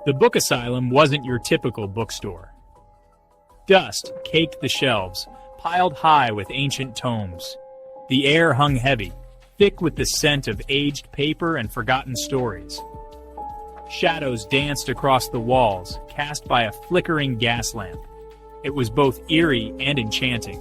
The Book Asylum wasn't your typical bookstore. Dust caked the shelves, piled high with ancient tomes. The air hung heavy, thick with the scent of aged paper and forgotten stories. Shadows danced across the walls, cast by a flickering gas lamp. It was both eerie and enchanting.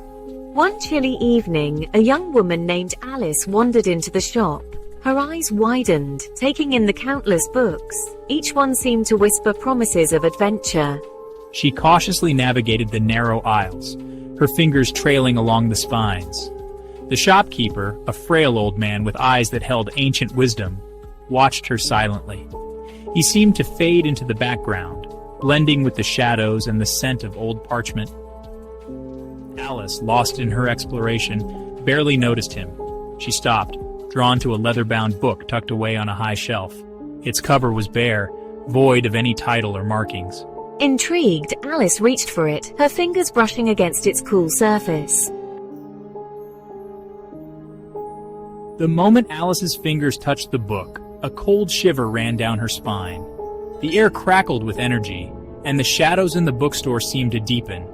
One chilly evening, a young woman named Alice wandered into the shop. Her eyes widened, taking in the countless books. Each one seemed to whisper promises of adventure. She cautiously navigated the narrow aisles, her fingers trailing along the spines. The shopkeeper, a frail old man with eyes that held ancient wisdom, watched her silently. He seemed to fade into the background, blending with the shadows and the scent of old parchment. Alice, lost in her exploration, barely noticed him. She stopped, drawn to a leather-bound book tucked away on a high shelf. Its cover was bare, void of any title or markings. Intrigued, Alice reached for it, her fingers brushing against its cool surface. The moment Alice's fingers touched the book, a cold shiver ran down her spine. The air crackled with energy, and the shadows in the bookstore seemed to deepen.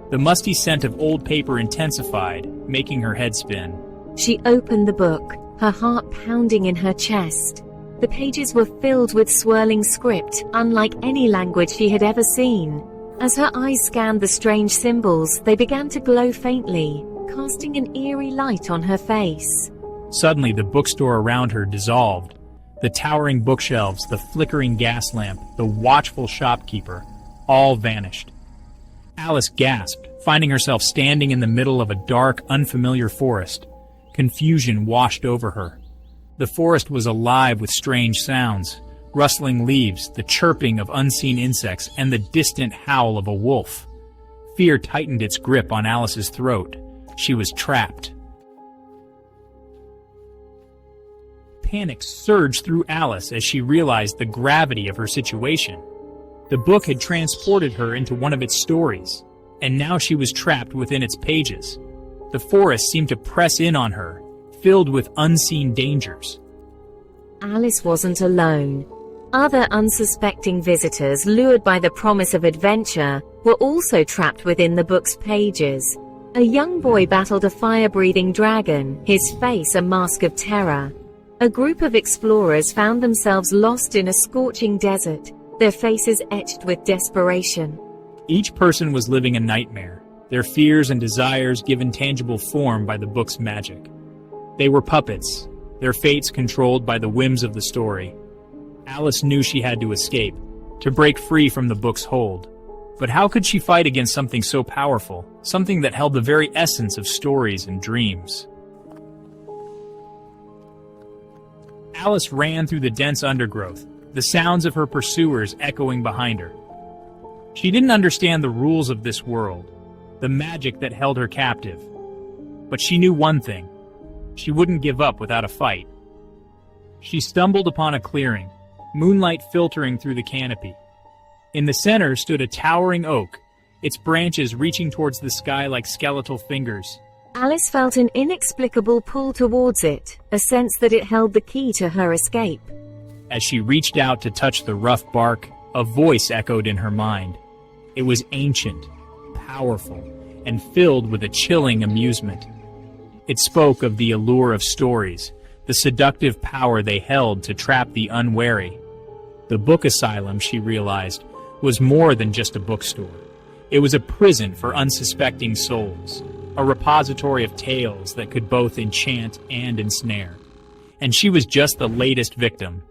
The musty scent of old paper intensified, making her head spin. She opened the book, her heart pounding in her chest. The pages were filled with swirling script, unlike any language she had ever seen. As her eyes scanned the strange symbols, they began to glow faintly, casting an eerie light on her face. Suddenly, the bookstore around her dissolved. The towering bookshelves, the flickering gas lamp, the watchful shopkeeper, all vanished. Alice gasped, finding herself standing in the middle of a dark, unfamiliar forest. Confusion washed over her. The forest was alive with strange sounds, rustling leaves, the chirping of unseen insects, and the distant howl of a wolf. Fear tightened its grip on Alice's throat. She was trapped. Panic surged through Alice as she realized the gravity of her situation. The book had transported her into one of its stories, and now she was trapped within its pages. The forest seemed to press in on her, filled with unseen dangers. Alice wasn't alone. Other unsuspecting visitors, lured by the promise of adventure, were also trapped within the book's pages. A young boy battled a fire-breathing dragon, his face a mask of terror. A group of explorers found themselves lost in a scorching desert, their faces etched with desperation. Each person was living a nightmare, their fears and desires given tangible form by the book's magic. They were puppets, their fates controlled by the whims of the story. Alice knew she had to escape, to break free from the book's hold. But how could she fight against something so powerful, something that held the very essence of stories and dreams? Alice ran through the dense undergrowth, the sounds of her pursuers echoing behind her. She didn't understand the rules of this world, the magic that held her captive. But she knew one thing: she wouldn't give up without a fight. She stumbled upon a clearing, moonlight filtering through the canopy. In the center stood a towering oak, its branches reaching towards the sky like skeletal fingers. Alice felt an inexplicable pull towards it, a sense that it held the key to her escape. As she reached out to touch the rough bark, a voice echoed in her mind. It was ancient, powerful, and filled with a chilling amusement. It spoke of the allure of stories, the seductive power they held to trap the unwary. The Book Asylum, she realized, was more than just a bookstore. It was a prison for unsuspecting souls, a repository of tales that could both enchant and ensnare. And she was just the latest victim,